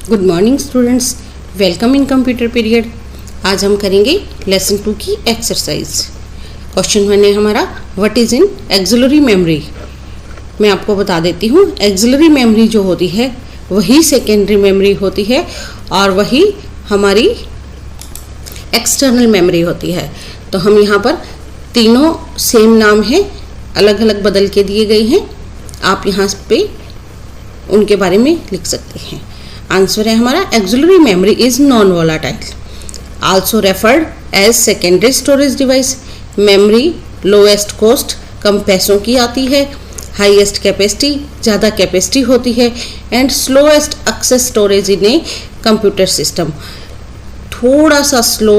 Good morning students, welcome in computer period. आज हम करेंगे लेसन 2 की एक्सरसाइज। क्वेश्चन 1 है हमारा, what is in axillary memory. मैं आपको बता देती हूँ, एक्सिलरी मेमोरी जो होती है वही सेकेंडरी मेमोरी होती है और वही हमारी एक्सटर्नल मेमोरी होती है। तो हम यहाँ पर तीनों सेम नाम हैं, अलग अलग बदल के दिए गए हैं। आप यहाँ पे उनके बारे में लिख सकते हैं। आंसर है हमारा, auxiliary memory is non volatile, also referred as secondary storage device. Memory lowest cost, कम पैसों की आती है, हाईएस्ट कैपेसिटी, ज़्यादा कैपेसिटी होती है, and slowest access storage in a computer system, थोड़ा सा स्लो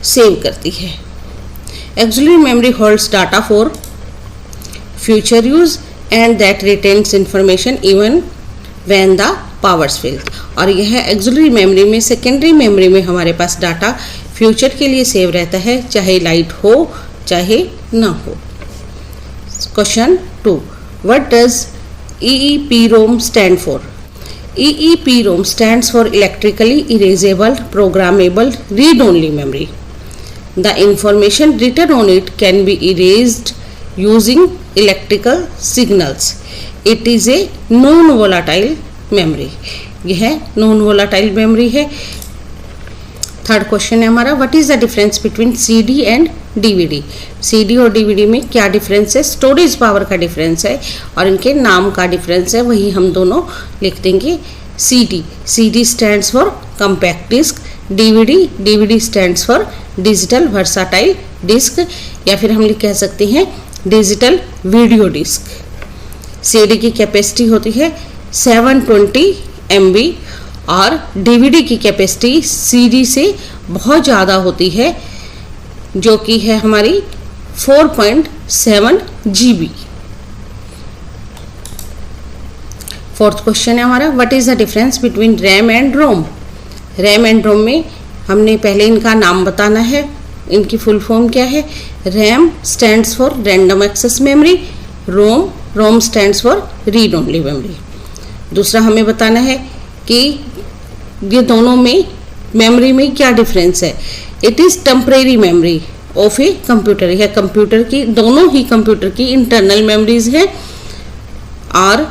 सेव करती है। Auxiliary memory holds data for future use and that retains information even when the powers fail. और यह एक्सिलरी मेमोरी में, सेकेंडरी मेमोरी में हमारे पास डाटा फ्यूचर के लिए सेव रहता है, चाहे लाइट हो चाहे ना हो। Question 2, what does EEPROM stand for. EEPROM stands for electrically erasable programmable read only memory. The information written on it can be erased using electrical signals. It is a non volatile memory. यह non volatile memory है। Third question है हमारा, what is the difference between CD and DVD। CD और DVD में क्या difference है? Storage power का difference है और इनके नाम का डिफरेंस है, वही हम दोनों लिख देंगे। CD stands for compact disc, DVD stands for digital versatile disc, या फिर हम कह सकते हैं डिजिटल वीडियो डिस्क। CD की कैपेसिटी होती है 720 MB और DVD की कैपेसिटी CD से बहुत ज़्यादा होती है, जो कि है हमारी 4.7 GB। फोर्थ क्वेश्चन है हमारा, what is the difference between RAM and ROM। RAM and ROM में हमने पहले इनका नाम बताना है, इनकी फुल फॉर्म क्या है। RAM stands for random access memory, ROM stands for read only memory. दूसरा हमें बताना है कि ये दोनों में मेमोरी में क्या डिफरेंस है। It is temporary memory of a computer. यह कंप्यूटर की, दोनों ही कंप्यूटर की इंटरनल मेमोरीज है, और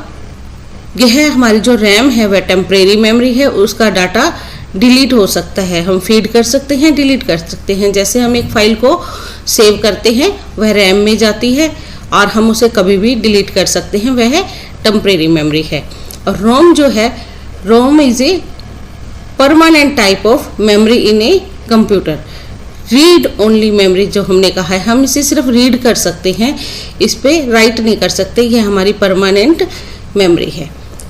यह हमारी जो रैम है वह टेम्परेरी मेमोरी है। उसका डाटा डिलीट हो सकता है, हम फीड कर सकते हैं, डिलीट कर सकते हैं। जैसे हम एक फाइल को सेव करते हैं वह रैम में जाती है और हम उसे कभी भी डिलीट कर सकते हैं, वह टेम्परेरी मेमोरी है। और रोम जो है, ROM is a permanent type of memory in a computer. Read only memory जो हमने कहा है, हम इसे सिर्फ रीड कर सकते हैं, इस पे राइट नहीं कर सकते, यह हमारी परमानेंट मेमोरी है।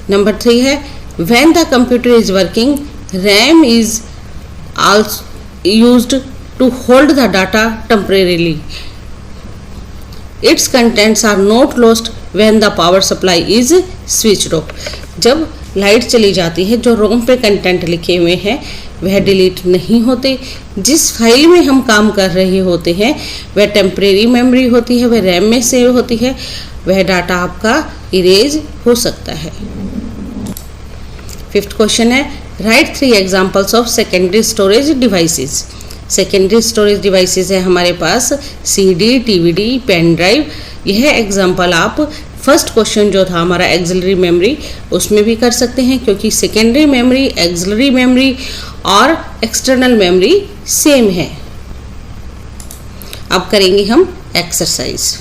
नंबर 3 है, when the computer is working RAM is also used to hold the data temporarily. Its contents are not lost when the power supply is switched off. जब लाइट चली जाती है, जो रोम पे कंटेंट लिखे हुए हैं वह डिलीट नहीं होते। जिस फाइल में हम काम कर रहे होते हैं वह टेम्परेरी मेमोरी होती है, वह रैम में सेव होती है, वह डाटा आपका इरेज हो सकता है। फिफ्थ क्वेश्चन है, right 3 examples of secondary storage devices. Secondary storage devices है हमारे पास CD, DVD, पेन ड्राइव। यह एग्जाम्पल आप फर्स्ट क्वेश्चन जो था हमारा एक्सिलरी मेमोरी, उसमें भी कर सकते हैं, क्योंकि सेकेंडरी मेमोरी, एक्सिलरी मेमोरी और एक्सटर्नल मेमोरी सेम है। अब करेंगे हम एक्सरसाइज।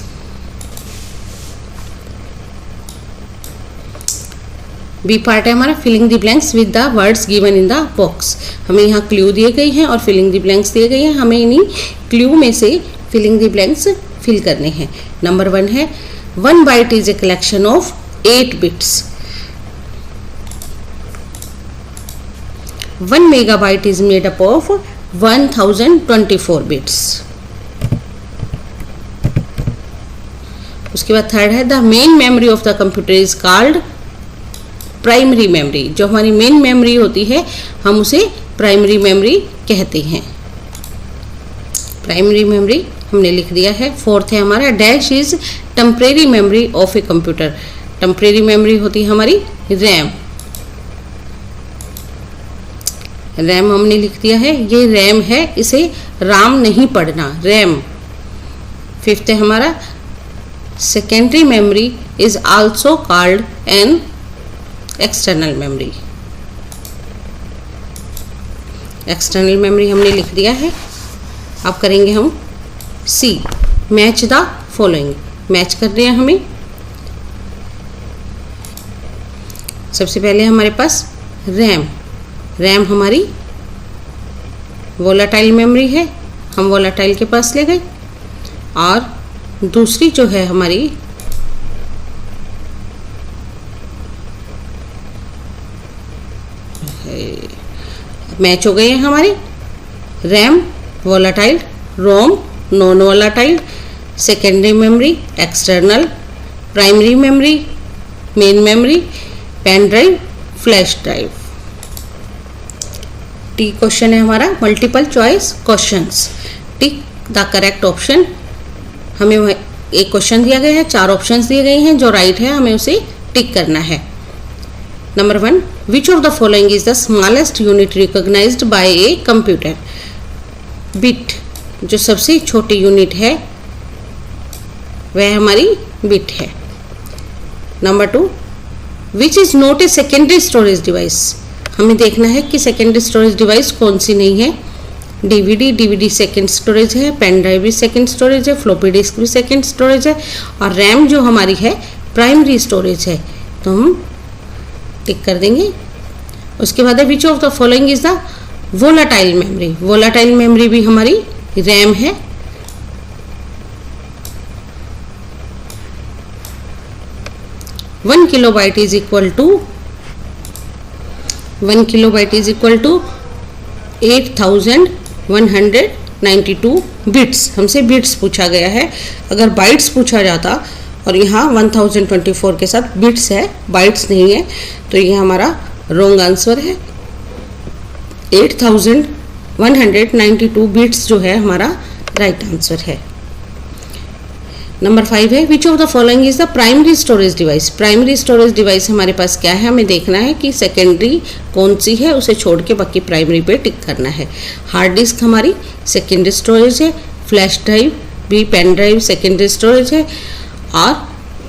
बी पार्ट है हमारा, filling the blanks with the words given in the box. हमें यहाँ क्लू दिए गए हैं और फिलिंग द ब्लैंक्स दिए गए हैं, हमें इन्हीं क्लू में से फिलिंग द ब्लैंक्स फिल करने हैं। नंबर 1 है, 1 byte is a collection of 8 bits. 1 megabyte is made up of 1024 bits. उसके बाद थर्ड है, the main memory of the computer is called primary memory. जो हमारी मेन मेमोरी होती है हम उसे प्राइमरी मेमोरी कहते हैं। प्राइमरी मेमोरी हमने लिख दिया है। फोर्थ है हमारा, dash is temporary memory of a computer. Temporary memory होती है हमारी रैम। रैम हमने लिख दिया है, ये रैम है, इसे राम नहीं पढ़ना, रैम। फिफ्थ है हमारा secondary memory is also called an external memory. External memory हमने लिख दिया है। अब करेंगे हम सी, मैच द फॉलोइंग। मैच कर दिया हमें। सबसे पहले हमारे पास रैम, रैम हमारी वोलाटाइल मेमोरी है, हम वोलाटाइल के पास ले गए। और दूसरी जो है हमारी मैच हो गई है हमारी RAM volatile, ROM non volatile, secondary memory external, primary memory main memory, pen drive flash drive. T question है हमारा multiple choice questions. Tick the correct option. हमें एक क्वेश्चन दिया गया है, 4 ऑप्शंस दिए गए हैं, जो राइट है हमें उसे टिक करना है। Number 1, which of the following is the smallest unit recognised by a computer. Bit, जो सबसे छोटी यूनिट है वह हमारी बिट है। Number 2, which is not a secondary storage device. हमें देखना है कि सेकेंडरी स्टोरेज डिवाइस कौन सी नहीं है। डीवीडी सेकेंड स्टोरेज है, पेन ड्राइव भी सेकेंड स्टोरेज है, फ्लॉपी डिस्क भी सेकेंड स्टोरेज है, और रैम जो हमारी है प्राइमरी स्टोरेज है, तो हम टिक कर देंगे। उसके बाद है which of the following is the volatile memory. Volatile memory भी हमारी रैम है। One kilobyte is equal to 8192 bits. हमसे बिट्स पूछा गया है, अगर बाइट्स पूछा जाता और यहाँ 1024 के साथ बिट्स है, बाइट्स नहीं है, तो ये हमारा रॉन्ग आंसर है। 8192 बिट्स जो है हमारा राइट आंसर है। नंबर 5 है which of the following is the primary storage device. Primary storage device हमारे पास क्या है, हमें देखना है कि सेकेंडरी कौन सी है, उसे छोड़ के बाकी प्राइमरी पे टिक करना है। हार्ड डिस्क हमारी सेकेंडरी स्टोरेज है, फ्लैश ड्राइव भी, पेन ड्राइव सेकेंडरी स्टोरेज है, और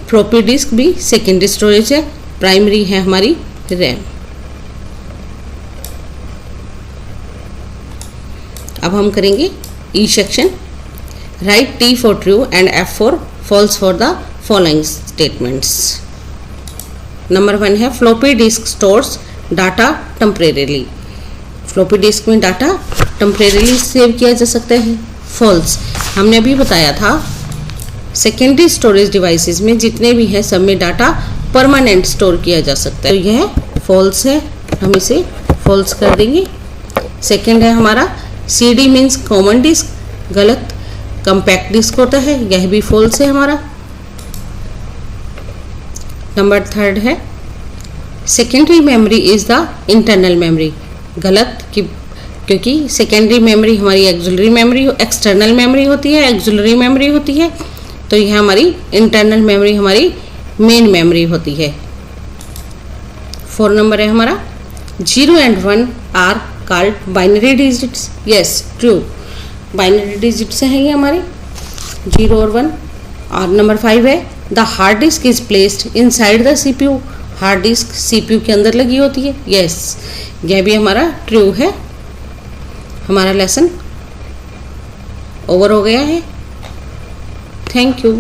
फ्लॉपी डिस्क भी सेकेंडरी स्टोरेज है। प्राइमरी है हमारी रैम। अब हम करेंगे E section. Right T for true and F for false for the following statements. Number 1 है floppy disk stores data temporarily. Floppy disk में डाटा टेम्परेरीली सेव किया जा सकता है। फॉल्स, हमने अभी बताया था सेकेंडरी स्टोरेज डिवाइसेस में जितने भी हैं सब में डाटा परमानेंट स्टोर किया जा सकता है, तो यह फॉल्स है, हम इसे फॉल्स कर देंगे। सेकेंड है हमारा CD मीन्स कॉमन डिस्क, गलत। कंपैक्ट डिस्क होता है, यह भी फॉल्स है हमारा। नंबर 3 है secondary memory is the internal memory, गलत। क्योंकि सेकेंडरी मेमोरी हमारी एक्सिलरी मेमोरी, एक्सटर्नल मेमोरी होती है, एक्सिलरी मेमोरी होती है, तो यह हमारी इंटरनल मेमोरी हमारी मेन मेमोरी होती है। 4 नंबर है हमारा 0 and 1 are called binary digits. Yes, true, binary digits हैं ये हमारे 0 और 1। और नंबर 5 है the hard disk is placed inside the CPU। Hard disk CPU के अंदर लगी होती है। यस, यह भी हमारा ट्रू है। हमारा लेसन ओवर हो गया है। Thank you.